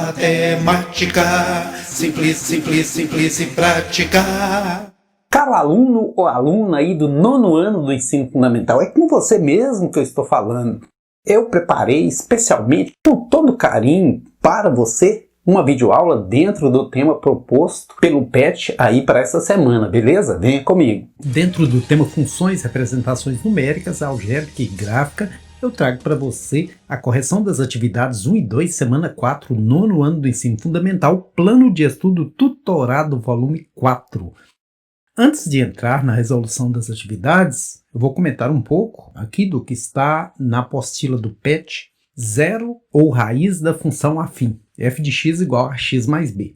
Matemática, simples, simples, simples e prática. Caro aluno ou aluna aí do 9º ano do ensino fundamental, é com você mesmo que eu estou falando. Eu preparei especialmente, com todo carinho, para você, uma videoaula dentro do tema proposto pelo PET aí para essa semana, beleza? Venha comigo. Dentro do tema funções, representações numéricas, algébrica e gráfica, eu trago para você a correção das atividades 1 e 2, semana 4, 9º ano do ensino fundamental, plano de estudo tutorado, volume 4. Antes de entrar na resolução das atividades, eu vou comentar um pouco aqui do que está na apostila do PET, zero ou raiz da função afim, f de x igual a x mais b.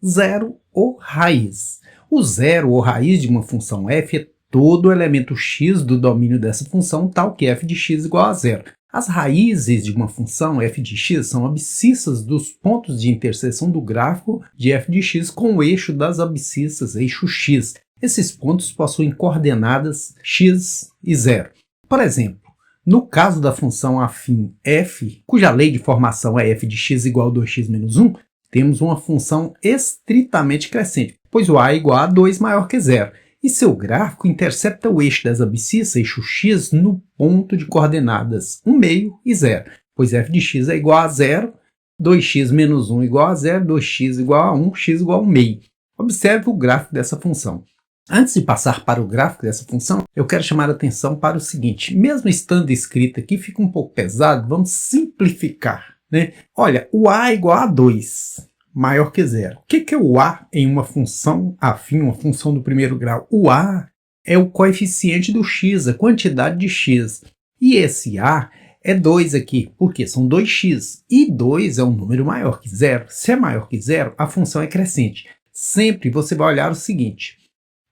Zero ou raiz. O zero ou raiz de uma função f é todo elemento x do domínio dessa função, tal que f de x igual a zero. As raízes de uma função f de x são abscissas dos pontos de interseção do gráfico de f de x com o eixo das abscissas, eixo x. Esses pontos possuem coordenadas x e 0. Por exemplo, no caso da função afim f, cuja lei de formação é f de x igual a 2x menos 1, temos uma função estritamente crescente, pois o a é igual a 2 maior que 0. E seu gráfico intercepta o eixo das abscissas, eixo x, no ponto de coordenadas 1 meio e 0, pois f de x é igual a 0, 2x menos 1 igual a 0, 2x igual a 1, x igual a 1 meio. Observe o gráfico dessa função. Antes de passar para o gráfico dessa função, eu quero chamar a atenção para o seguinte, mesmo estando escrito aqui, fica um pouco pesado, vamos simplificar, né? Olha, o a é igual a 2, maior que 0. O que é o a em uma função afim, uma função do primeiro grau? O a é o coeficiente do x, a quantidade de x. E esse a é 2 aqui, porque são 2x, e 2 é um número maior que 0. Se é maior que 0, a função é crescente. Sempre você vai olhar o seguinte,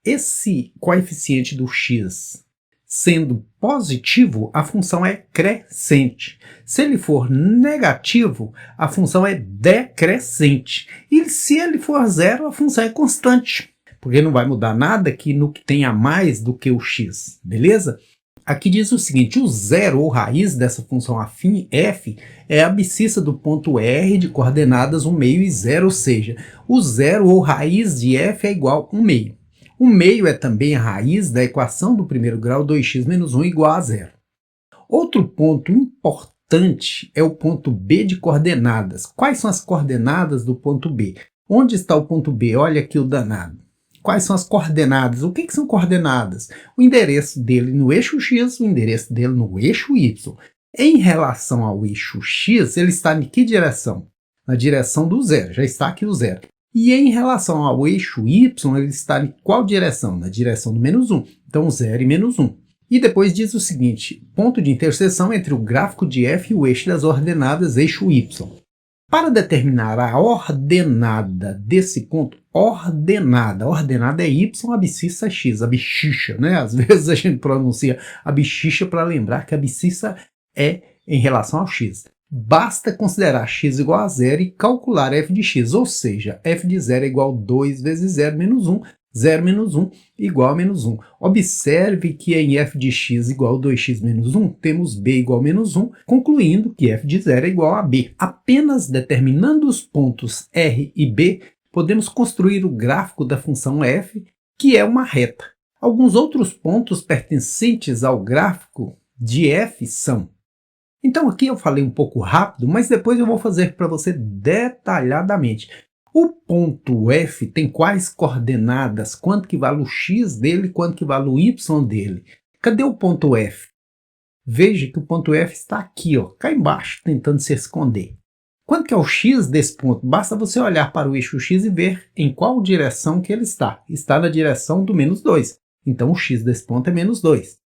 esse coeficiente do x sendo positivo, a função é crescente. Se ele for negativo, a função é decrescente. E se ele for 0, a função é constante, porque não vai mudar nada aqui no que tem a mais do que o x, beleza? Aqui diz o seguinte, o zero ou raiz dessa função afim f é a abscissa do ponto R de coordenadas 1 meio e 0, ou seja, o zero ou raiz de f é igual a 1 meio. 1 meio é também a raiz da equação do primeiro grau 2x menos 1 igual a 0. Outro ponto importante é o ponto B de coordenadas. Quais são as coordenadas do ponto B? Onde está o ponto B? Olha aqui o danado. Quais são as coordenadas? O que são coordenadas? O endereço dele no eixo x, o endereço dele no eixo y. Em relação ao eixo x, ele está em que direção? Na direção do zero, já está aqui o zero. E em relação ao eixo y, ele está em qual direção? Na direção do menos 1. Então, 0 e menos 1. E depois diz o seguinte, ponto de interseção entre o gráfico de f e o eixo das ordenadas eixo y. Para determinar a ordenada desse ponto, ordenada é y, abscissa é x, abscissa, né? Às vezes a gente pronuncia abscissa para lembrar que a abscissa é em relação ao x. Basta considerar x igual a 0 e calcular f de x, ou seja, f de 0 é igual a 2 vezes 0 menos 1, 0 menos 1 igual a menos 1. Observe que em f de x igual a 2x menos 1, temos b igual a menos 1, concluindo que f de 0 é igual a b. Apenas determinando os pontos R e B, podemos construir o gráfico da função f, que é uma reta. Alguns outros pontos pertencentes ao gráfico de f são. Então aqui eu falei um pouco rápido, mas depois eu vou fazer para você detalhadamente. O ponto F tem quais coordenadas? Quanto que vale o x dele, quanto que vale o y dele? Cadê o ponto F? Veja que o ponto F está aqui, ó, cá embaixo, tentando se esconder. Quanto que é o x desse ponto? Basta você olhar para o eixo x e ver em qual direção que ele está. Está na direção do menos 2. Então o x desse ponto é menos 2.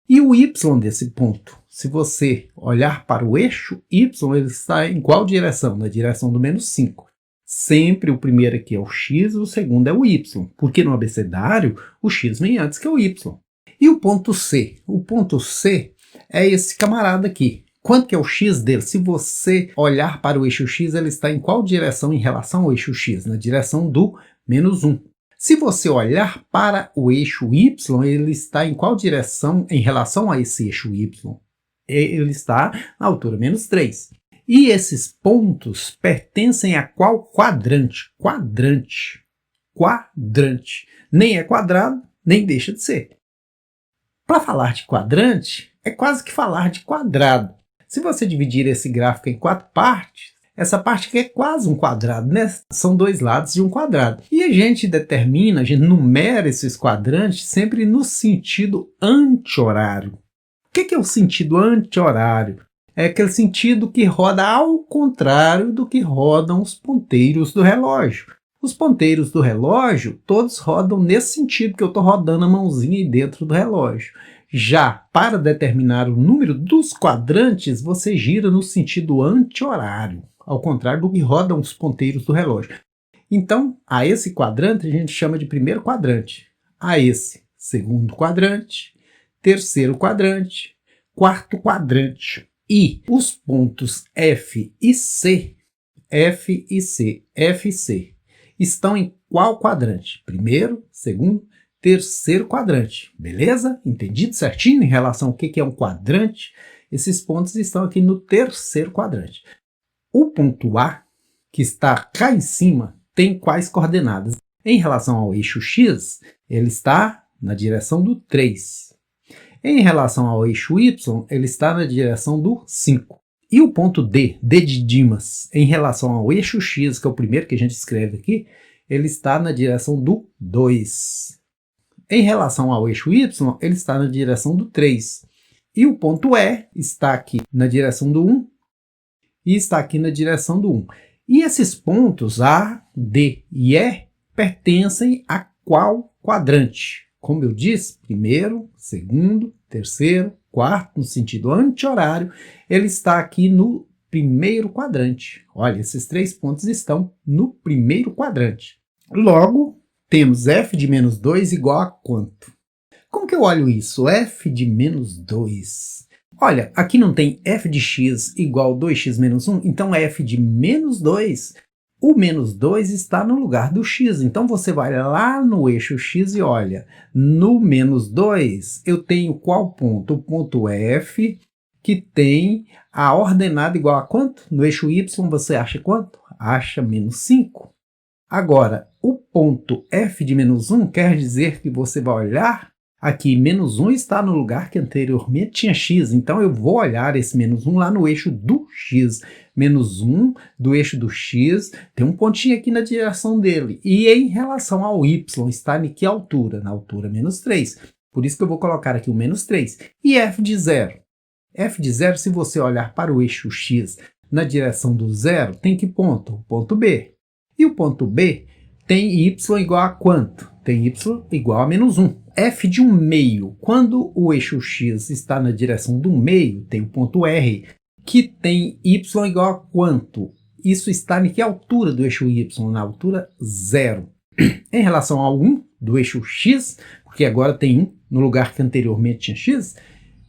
E o y desse ponto? Se você olhar para o eixo y, ele está em qual direção? Na direção do menos 5. Sempre o primeiro aqui é o x e o segundo é o y, porque no abecedário o x vem antes que o y. E o ponto C? O ponto C é esse camarada aqui. Quanto que é o x dele? Se você olhar para o eixo x, ele está em qual direção em relação ao eixo x? Na direção do menos 1. Se você olhar para o eixo y, ele está em qual direção em relação a esse eixo y? Ele está na altura menos 3. E esses pontos pertencem a qual quadrante? Quadrante. Quadrante. Nem é quadrado, nem deixa de ser. Para falar de quadrante, é quase que falar de quadrado. Se você dividir esse gráfico em 4 partes, essa parte aqui é quase um quadrado, né? São 2 lados de um quadrado. E a gente numera esses quadrantes sempre no sentido anti-horário. O que é o sentido anti-horário? É aquele sentido que roda ao contrário do que rodam os ponteiros do relógio. Os ponteiros do relógio, todos rodam nesse sentido que eu estou rodando a mãozinha aí dentro do relógio. Já para determinar o número dos quadrantes, você gira no sentido anti-horário, ao contrário do que rodam os ponteiros do relógio. Então, a esse quadrante a gente chama de primeiro quadrante, a esse segundo quadrante, terceiro quadrante, quarto quadrante. E os pontos F e C, F e C, F e C, estão em qual quadrante? Primeiro, segundo, terceiro quadrante. Beleza? Entendido certinho em relação ao que é um quadrante? Esses pontos estão aqui no terceiro quadrante. O ponto A, que está cá em cima, tem quais coordenadas? Em relação ao eixo X, ele está na direção do 3. Em relação ao eixo Y, ele está na direção do 5. E o ponto D, D de Dimas, em relação ao eixo X, que é o primeiro que a gente escreve aqui, ele está na direção do 2. Em relação ao eixo Y, ele está na direção do 3. E o ponto E está aqui na direção do 1 e está aqui na direção do 1. E esses pontos A, D e E pertencem a qual quadrante? Como eu disse, primeiro, segundo, terceiro, quarto, no sentido anti-horário, ele está aqui no primeiro quadrante. Olha, esses 3 pontos estão no primeiro quadrante. Logo, temos f de menos 2 igual a quanto? Como que eu olho isso? F de menos 2. Olha, aqui não tem f de x igual a 2x menos 1, então f de menos 2, o menos 2 está no lugar do x. Então você vai lá no eixo x e olha, no menos 2 eu tenho qual ponto? O ponto f, que tem a ordenada igual a quanto? No eixo y você acha quanto? Acha menos 5. Agora, o ponto f de menos 1 quer dizer que você vai olhar aqui, menos 1 está no lugar que anteriormente tinha x, então eu vou olhar esse menos 1 lá no eixo do x. Menos 1 do eixo do x, tem um pontinho aqui na direção dele. E em relação ao y, está em que altura? Na altura menos 3. Por isso que eu vou colocar aqui o menos 3. E f de 0? F de 0, se você olhar para o eixo x na direção do 0, tem que ponto? O ponto B. E o ponto B tem y igual a quanto? Tem y igual a menos 1. F de 1 meio, quando o eixo x está na direção do meio, tem o ponto R, que tem y igual a quanto? Isso está em que altura do eixo y? Na altura 0. Em relação ao 1 do eixo x, porque agora tem 1 no lugar que anteriormente tinha x,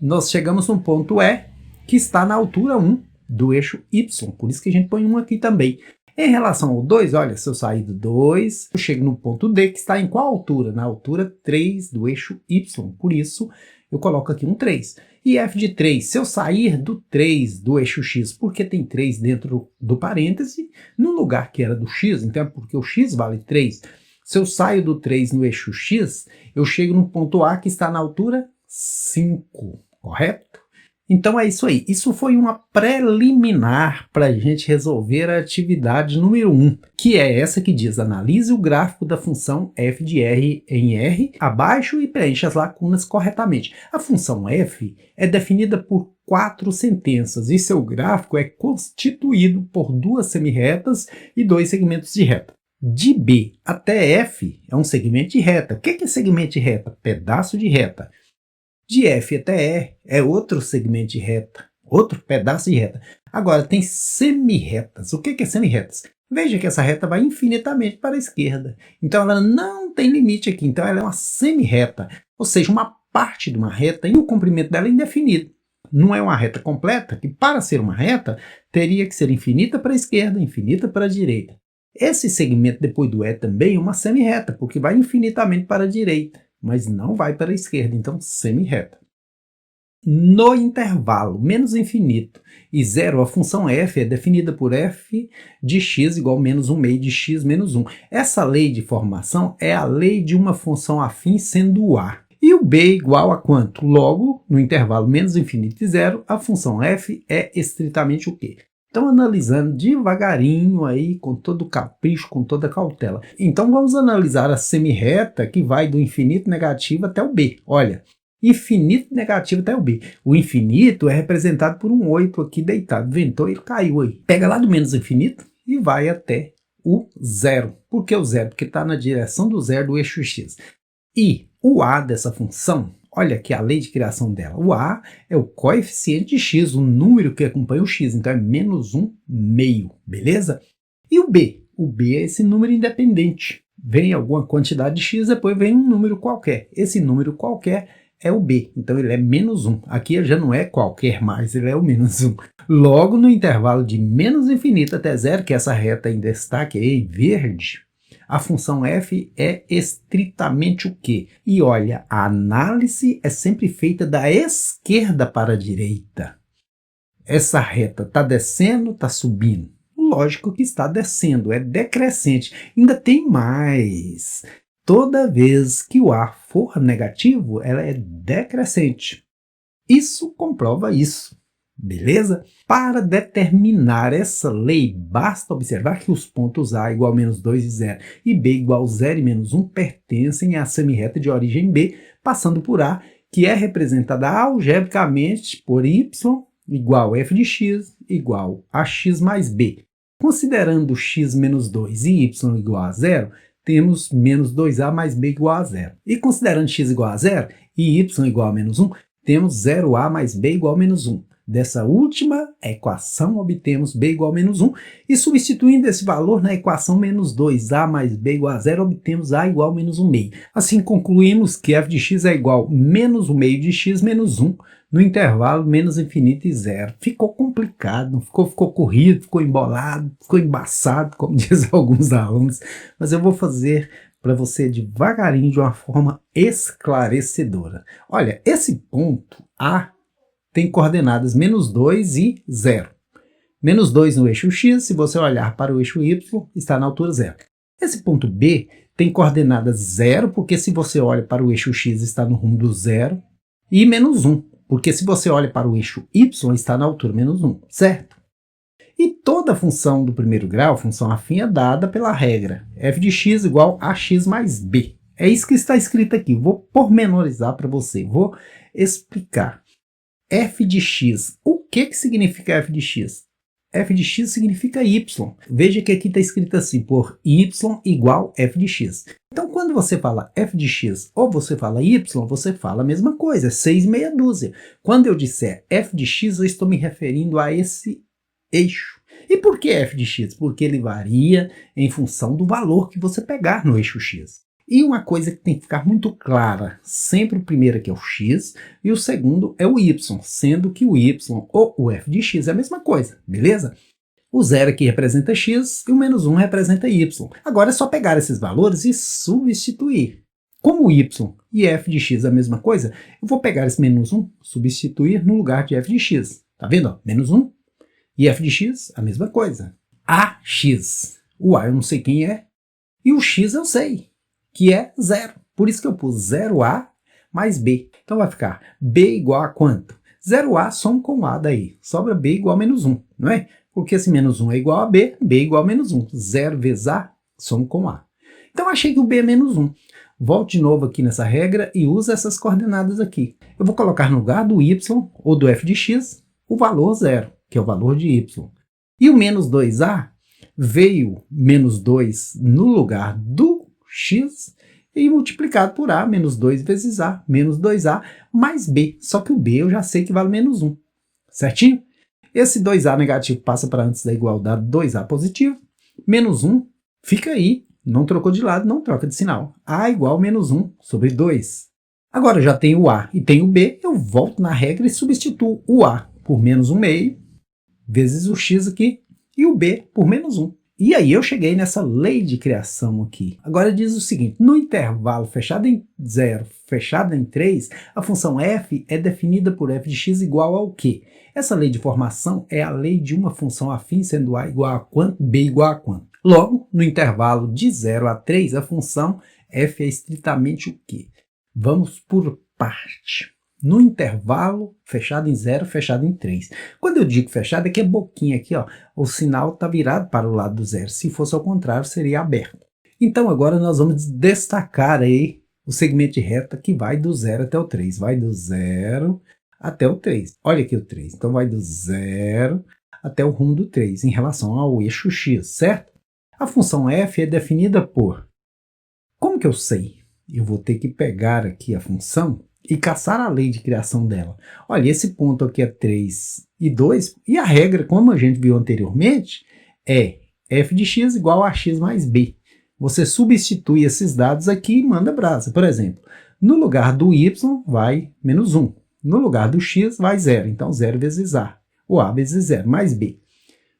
nós chegamos no ponto E, que está na altura 1 do eixo y, por isso que a gente põe 1 aqui também. Em relação ao 2, olha, se eu sair do 2, eu chego no ponto D, que está em qual altura? Na altura 3 do eixo Y, por isso eu coloco aqui um 3. E f de 3, se eu sair do 3 do eixo x, porque tem 3 dentro do parêntese, no lugar que era do x, então é porque o x vale 3. Se eu saio do 3 no eixo x, eu chego no ponto A, que está na altura 5, correto? Então é isso aí. Isso foi uma preliminar para a gente resolver a atividade número 1, que é essa que diz: analise o gráfico da função f de r em R abaixo e preencha as lacunas corretamente. A função f é definida por 4 sentenças e seu gráfico é constituído por 2 semirretas e 2 segmentos de reta. De B até F é um segmento de reta. O que é segmento de reta? Pedaço de reta. De F até E é outro segmento de reta, outro pedaço de reta. Agora, tem semirretas. O que é semirretas? Veja que essa reta vai infinitamente para a esquerda. Então, ela não tem limite aqui. Então, ela é uma semirreta, ou seja, uma parte de uma reta e o comprimento dela é indefinido. Não é uma reta completa, que para ser uma reta, teria que ser infinita para a esquerda, infinita para a direita. Esse segmento depois do E também é uma semirreta, porque vai infinitamente para a direita, mas não vai para a esquerda, então semirreta. no intervalo menos infinito e zero, a função f é definida por f de x igual a menos 1 meio de x menos 1. Essa lei de formação é a lei de uma função afim sendo o a. E o b igual a quanto? Logo, no intervalo menos infinito e zero, a função f é estritamente o quê? Então, analisando devagarinho aí, com todo capricho, com toda cautela. Então, vamos analisar a semirreta que vai do infinito negativo até o b. Olha, infinito negativo até o b. O infinito é representado por um 8 aqui deitado. Ventou, ele caiu aí. Pega lá do menos infinito e vai até o zero. Por que o zero? Porque está na direção do zero do eixo x. E o a dessa função, olha aqui a lei de criação dela. O a é o coeficiente de x, o número que acompanha o x. Então é menos 1 meio, beleza? E o b? O b é esse número independente. Vem alguma quantidade de x, depois vem um número qualquer. Esse número qualquer é o b, então ele é menos 1. Aqui já não é qualquer mais, ele é o menos 1. Logo, no intervalo de menos infinito até zero, que essa reta em destaque aí, em verde, a função f é estritamente o quê? E olha, a análise é sempre feita da esquerda para a direita. Essa reta está descendo, está subindo? Lógico que está descendo, é decrescente. Ainda tem mais. Toda vez que o a for negativo, ela é decrescente. Isso comprova isso, beleza? Para determinar essa lei, basta observar que os pontos a igual a menos 2 e 0 e b igual a 0 e menos 1 pertencem à semirreta de origem b, passando por a, que é representada algebricamente por y igual a f de x igual a x mais b. Considerando x menos 2 e y igual a 0, temos menos 2a mais b igual a 0. E considerando x igual a 0 e y igual a menos 1, temos 0a mais b igual a menos 1. Dessa última equação, obtemos b igual a menos 1. E substituindo esse valor na equação menos 2a mais b igual a 0, obtemos a igual a menos 1 meio. Assim, concluímos que f de x é igual a menos 1 meio de x menos 1 no intervalo menos infinito e zero. Ficou complicado, ficou corrido, ficou embolado, ficou embaçado, como dizem alguns alunos. Mas eu vou fazer para você devagarinho, de uma forma esclarecedora. Olha, esse ponto A tem coordenadas menos 2 e 0. Menos 2 no eixo x, se você olhar para o eixo y, está na altura 0. Esse ponto B tem coordenadas 0, porque se você olha para o eixo x, está no rumo do 0, e menos 1, porque se você olha para o eixo y, está na altura menos 1, certo? E toda função do primeiro grau, função afim, é dada pela regra f de x igual a x mais b. É isso que está escrito aqui. Vou pormenorizar para você, vou explicar. F de x, o que significa f de x? F de x significa y. Veja que aqui está escrito assim, por y igual f de x. Então, quando você fala f de x ou você fala y, você fala a mesma coisa, 6 meia dúzia. Quando eu disser f de x, eu estou me referindo a esse eixo. E por que f de x? Porque ele varia em função do valor que você pegar no eixo x. E uma coisa que tem que ficar muito clara, sempre o primeiro aqui é o x e o segundo é o y, sendo que o y ou o f de x é a mesma coisa, beleza? O 0 aqui representa x e o menos 1 representa y. Agora é só pegar esses valores e substituir. Como y e f de x é a mesma coisa, eu vou pegar esse menos 1, substituir no lugar de f de x. Tá vendo? Ó? Menos 1 e f de x, a mesma coisa. Ax. O a eu não sei quem é e o x eu sei, que é 0. Por isso que eu pus 0a mais b. Então vai ficar b igual a quanto? 0a soma com a daí. Sobra b igual a menos 1, não é? Porque esse menos 1 é igual a b, b igual a menos 1. 0 vezes a, soma com a. Então achei que o b é menos 1. Volte de novo aqui nessa regra e use essas coordenadas aqui. Eu vou colocar no lugar do y ou do f de x o valor 0, que é o valor de y. E o menos 2a veio menos 2 no lugar do x e multiplicado por a, menos 2 vezes a, menos 2a, mais b. Só que o b eu já sei que vale menos 1, certinho? Esse 2a negativo passa para antes da igualdade 2a positivo, menos 1 fica aí, não trocou de lado, não troca de sinal. A igual a menos 1 sobre 2. Agora já tenho o a e tenho o b, eu volto na regra e substituo o a por menos 1 meio, vezes o x aqui, e o b por menos 1. E aí eu cheguei nessa lei de criação aqui. Agora diz o seguinte, no intervalo fechado em 0, fechado em 3, a função f é definida por f de x igual ao quê? Essa lei de formação é a lei de uma função afim sendo a igual a quanto, b igual a quanto. Logo, no intervalo de 0 a 3, a função f é estritamente o quê? Vamos por parte. No intervalo fechado em 0, fechado em 3. Quando eu digo fechado, é que é boquinha aqui, ó. O sinal está virado para o lado do 0. Se fosse ao contrário, seria aberto. Então agora nós vamos destacar aí o segmento de reta que vai do 0 até o 3. Vai do 0 até o 3. Olha aqui o 3. Então vai do 0 até o rumo do 3, em relação ao eixo x, certo? A função f é definida por... Como que eu sei? Eu vou ter que pegar aqui a função e caçar a lei de criação dela. Olha, esse ponto aqui é 3 e 2, e a regra, como a gente viu anteriormente, é f de x igual a x mais b. Você substitui esses dados aqui e manda brasa. Por exemplo, no lugar do y vai menos 1. No lugar do x vai 0. Então 0 vezes a, ou a vezes 0, mais b.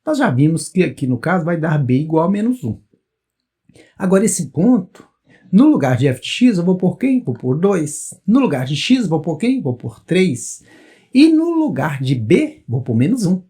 Nós já vimos que aqui no caso vai dar b igual a menos 1. Agora esse ponto... No lugar de f de x, eu vou pôr quem? Vou pôr 2. No lugar de x, vou pôr quem? Vou pôr 3. E no lugar de b, vou pôr menos 1.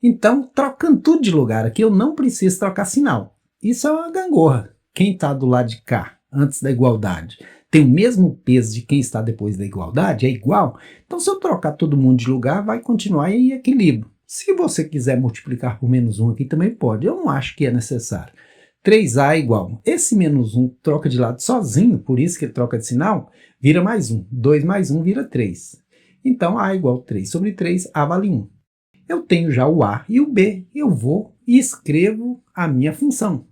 Então, trocando tudo de lugar aqui, eu não preciso trocar sinal. Isso é uma gangorra. Quem está do lado de cá, antes da igualdade, tem o mesmo peso de quem está depois da igualdade? É igual? Então, se eu trocar todo mundo de lugar, vai continuar em equilíbrio. Se você quiser multiplicar por menos 1 aqui, também pode. Eu não acho que é necessário. 3a é igual. Esse menos 1 troca de lado sozinho, por isso que ele troca de sinal, vira mais 1. 2 mais 1 vira 3. Então, a é igual a 3 sobre 3, a vale 1. Eu tenho já o a e o b, eu vou e escrevo a minha função.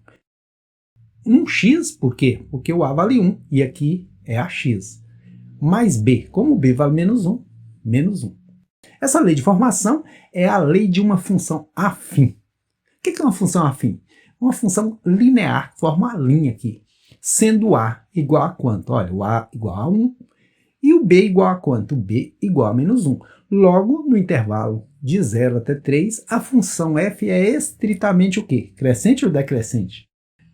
1x, por quê? Porque o a vale 1, e aqui é ax. Mais b, como o b vale menos 1, menos 1. Essa lei de formação é a lei de uma função afim. O que é uma função afim? Uma função linear, forma uma linha aqui, sendo a igual a quanto? Olha, o a igual a 1 e o b igual a quanto? O b igual a menos 1. Logo, no intervalo de 0 até 3, a função f é estritamente o quê? Crescente ou decrescente?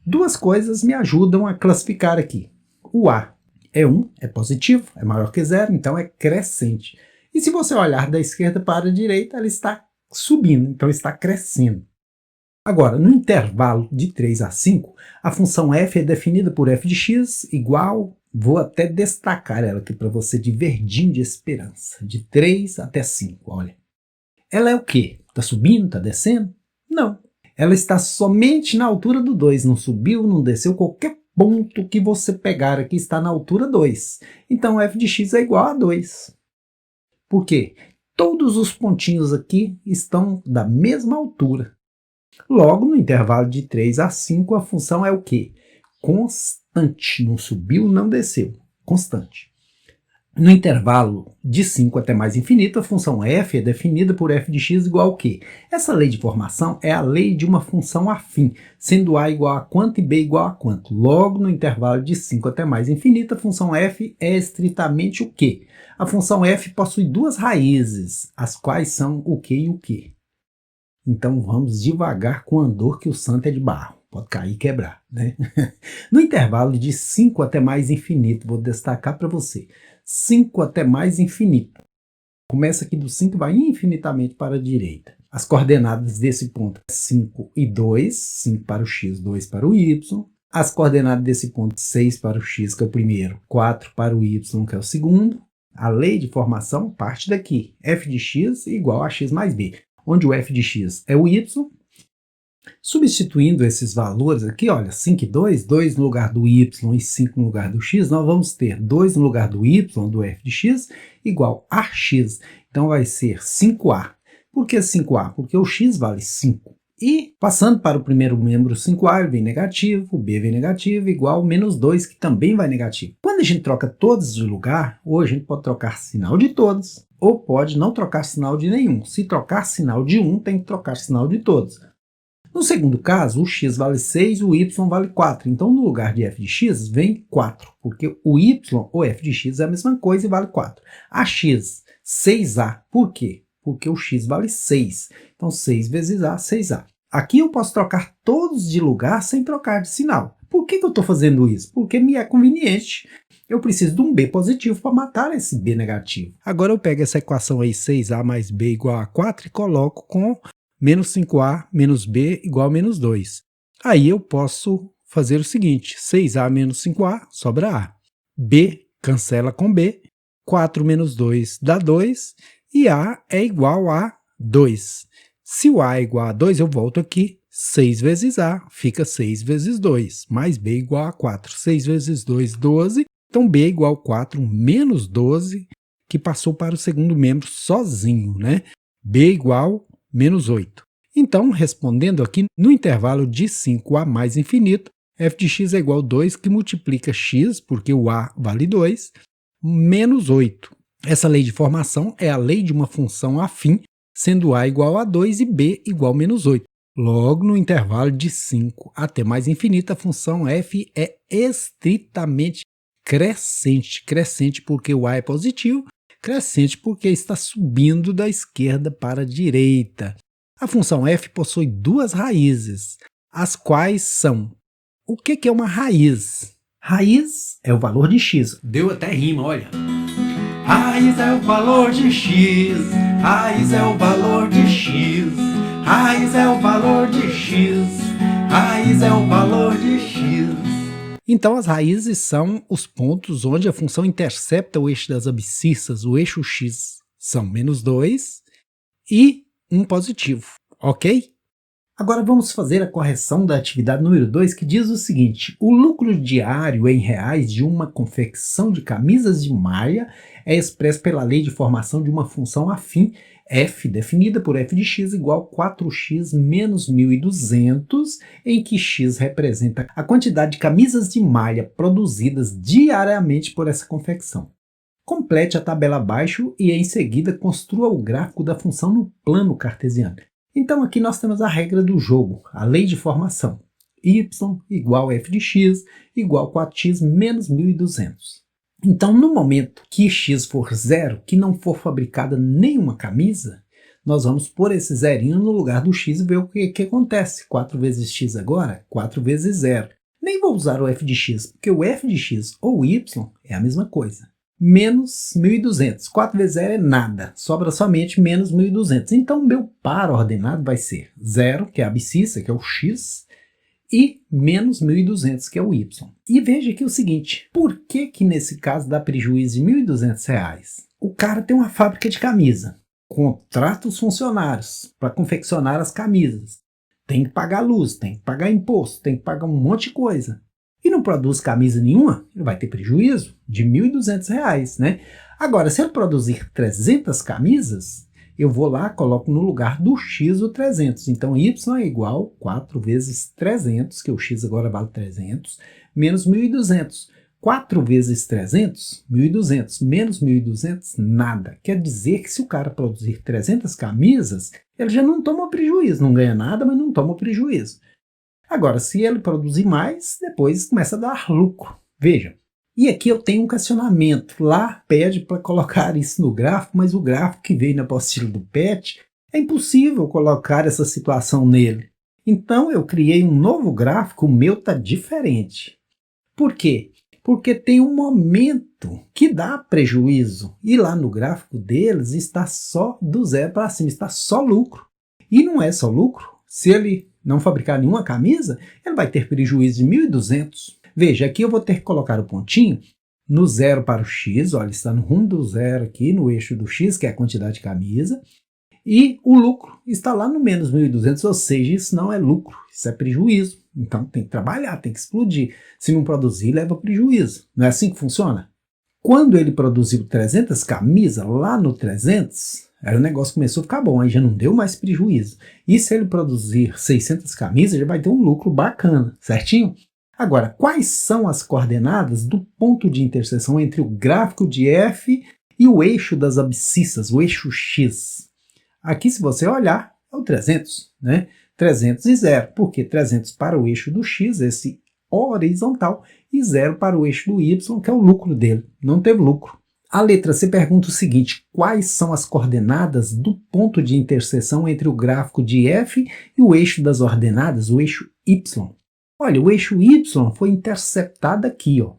Duas coisas me ajudam a classificar aqui. O a é 1, é positivo, é maior que 0, então é crescente. E se você olhar da esquerda para a direita, ela está subindo, então está crescendo. Agora, no intervalo de 3 a 5, a função f é definida por f de x igual, vou até destacar ela aqui para você de verdinho de esperança, de 3 até 5, olha. Ela é o quê? Está subindo, está descendo? Não. Ela está somente na altura do 2, não subiu, não desceu, qualquer ponto que você pegar aqui está na altura 2. Então, f de x é igual a 2. Por quê? Todos os pontinhos aqui estão da mesma altura. Logo, no intervalo de 3 a 5, a função é o quê? Constante. Não subiu, não desceu. Constante. No intervalo de 5 até mais infinito, a função f é definida por f de x igual ao quê? Essa lei de formação é a lei de uma função afim, sendo a igual a quanto e b igual a quanto. Logo, no intervalo de 5 até mais infinito, a função f é estritamente o quê? A função f possui duas raízes, as quais são o quê e o quê? Então vamos devagar com o andor que o santo é de barro. Pode cair e quebrar, né? No intervalo de 5 até mais infinito, vou destacar para você. 5 até mais infinito. Começa aqui do 5 e vai infinitamente para a direita. As coordenadas desse ponto é 5 e 2. 5 para o x, 2 para o y. As coordenadas desse ponto 6 para o x, que é o primeiro. 4 para o y, que é o segundo. A lei de formação parte daqui. F de x igual a x mais b. Onde o f de x é o y, substituindo esses valores aqui, olha, 5 e 2, 2 no lugar do y e 5 no lugar do x, nós vamos ter 2 no lugar do y, do f de x, igual a x. Então vai ser 5a. Por que 5a? Porque o x vale 5. E, passando para o primeiro membro 5a, ele vem negativo, o b vem negativo, igual menos 2, que também vai negativo. Quando a gente troca todos de lugar, ou a gente pode trocar sinal de todos, ou pode não trocar sinal de nenhum. Se trocar sinal de um, tem que trocar sinal de todos. No segundo caso, o x vale 6 e o y vale 4. Então, no lugar de f de x, vem 4, porque o y ou f de x é a mesma coisa e vale 4. Ax, 6a. Por quê? Porque o x vale 6. Então, 6 vezes a, 6a. Aqui eu posso trocar todos de lugar sem trocar de sinal. Por que eu estou fazendo isso? Porque me é conveniente. Eu preciso de um B positivo para matar esse B negativo. Agora eu pego essa equação aí, 6A mais B igual a 4, e coloco com menos 5A menos B igual a menos 2. Aí eu posso fazer o seguinte, 6A menos 5A sobra A. B cancela com B, 4 menos 2 dá 2, e A é igual a 2. Se o A é igual a 2, eu volto aqui, 6 vezes A fica 6 vezes 2, mais B igual a 4. 6 vezes 2, 12. Então, B é igual a 4 menos 12, que passou para o segundo membro sozinho, né? B igual a menos 8. Então, respondendo aqui, no intervalo de 5 a mais infinito, f de x é igual a 2, que multiplica x, porque o a vale 2, menos 8. Essa lei de formação é a lei de uma função afim, sendo a igual a 2 e b igual a menos 8. Logo, no intervalo de 5 até mais infinito, a função f é estritamente crescente. Crescente porque o a é positivo, crescente porque está subindo da esquerda para a direita. A função f possui duas raízes, as quais são... O que é uma raiz? Raiz é o valor de x. Deu até rima, olha. Raiz é o valor de x, raiz é o valor de x, raiz é o valor de x, raiz é o valor de x. Então, as raízes são os pontos onde a função intercepta o eixo das abscissas. O eixo x são menos 2 e 1 positivo, ok? Agora vamos fazer a correção da atividade número 2, que diz o seguinte: o lucro diário em reais de uma confecção de camisas de malha é expresso pela lei de formação de uma função afim, f, definida por f de x igual a 4x menos 1.200, em que x representa a quantidade de camisas de malha produzidas diariamente por essa confecção. Complete a tabela abaixo e, em seguida, construa o gráfico da função no plano cartesiano. Então, aqui nós temos a regra do jogo, a lei de formação. Y igual a f de x igual a 4x menos 1.200. Então, no momento que x for zero, que não for fabricada nenhuma camisa, nós vamos pôr esse zerinho no lugar do x e ver o que acontece. 4 vezes x agora, 4 vezes 0. Nem vou usar o f de x, porque o f de x ou y é a mesma coisa. Menos 1.200. 4 vezes 0 é nada, sobra somente menos 1.200. Então, o meu par ordenado vai ser 0, que é a abscissa, que é o x, e menos 1.200, que é o y. E veja aqui o seguinte, por que nesse caso dá prejuízo de R$ 1.200? O cara tem uma fábrica de camisa, contrata os funcionários para confeccionar as camisas, tem que pagar luz, tem que pagar imposto, tem que pagar um monte de coisa. E não produz camisa nenhuma, ele vai ter prejuízo de R$ 1.200, né? Agora, se ele produzir 300 camisas, eu vou lá, coloco no lugar do x o 300. Então, y é igual a 4 vezes 300, que o x agora vale 300, menos 1.200. 4 vezes 300, 1.200, menos 1.200, nada. Quer dizer que se o cara produzir 300 camisas, ele já não toma prejuízo, não ganha nada, mas não toma prejuízo. Agora, se ele produzir mais, depois começa a dar lucro. Veja. E aqui eu tenho um questionamento. Lá pede para colocar isso no gráfico, mas o gráfico que veio na apostila do PET, é impossível colocar essa situação nele. Então eu criei um novo gráfico, o meu está diferente. Por quê? Porque tem um momento que dá prejuízo. E lá no gráfico deles está só do zero para cima, está só lucro. E não é só lucro. Se ele não fabricar nenhuma camisa, ele vai ter prejuízo de 1.200. Veja, aqui eu vou ter que colocar o pontinho no zero para o x, olha, está no rumo do zero aqui, no eixo do x, que é a quantidade de camisa, e o lucro está lá no menos 1.200, ou seja, isso não é lucro, isso é prejuízo. Então tem que trabalhar, tem que explodir. Se não produzir, leva prejuízo. Não é assim que funciona? Quando ele produziu 300 camisas, lá no 300... aí o negócio começou a ficar bom, aí já não deu mais prejuízo. E se ele produzir 600 camisas, já vai ter um lucro bacana, certinho? Agora, quais são as coordenadas do ponto de interseção entre o gráfico de f e o eixo das abscissas, o eixo x? Aqui, se você olhar, é o 300, né? 300 e 0, porque 300 para o eixo do x, esse horizontal, e 0 para o eixo do y, que é o lucro dele. Não teve lucro. A letra C pergunta o seguinte: quais são as coordenadas do ponto de interseção entre o gráfico de f e o eixo das ordenadas, o eixo y? Olha, o eixo y foi interceptado aqui, ó.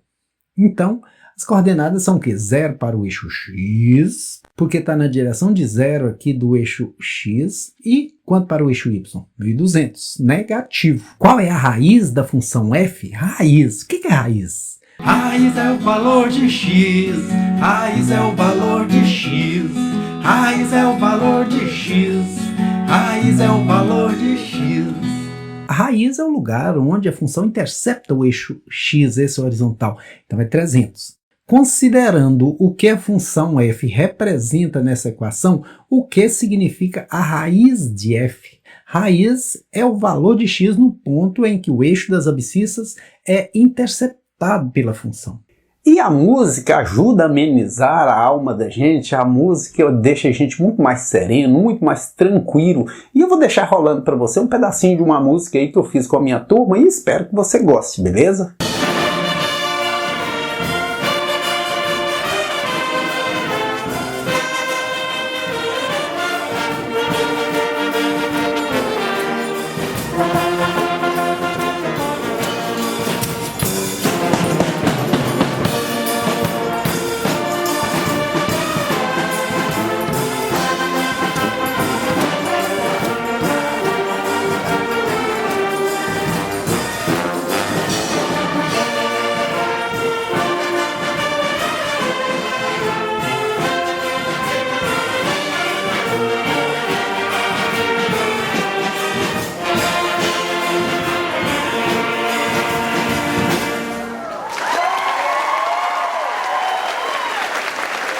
Então, as coordenadas são o quê? 0 para o eixo x, porque está na direção de 0 aqui do eixo x, e quanto para o eixo y? 1.200, negativo. Qual é a raiz da função f? Raiz. O que é raiz? Raiz é o valor de x, raiz é o valor de x, raiz é o valor de x, raiz é o valor de x. A raiz é o lugar onde a função intercepta o eixo x, esse horizontal. Então é 300. Considerando o que a função f representa nessa equação, o que significa a raiz de f? Raiz é o valor de x no ponto em que o eixo das abscissas é interceptado pela função. E a música ajuda a amenizar a alma da gente, a música deixa a gente muito mais sereno, muito mais tranquilo. E eu vou deixar rolando para você um pedacinho de uma música aí que eu fiz com a minha turma e espero que você goste, beleza?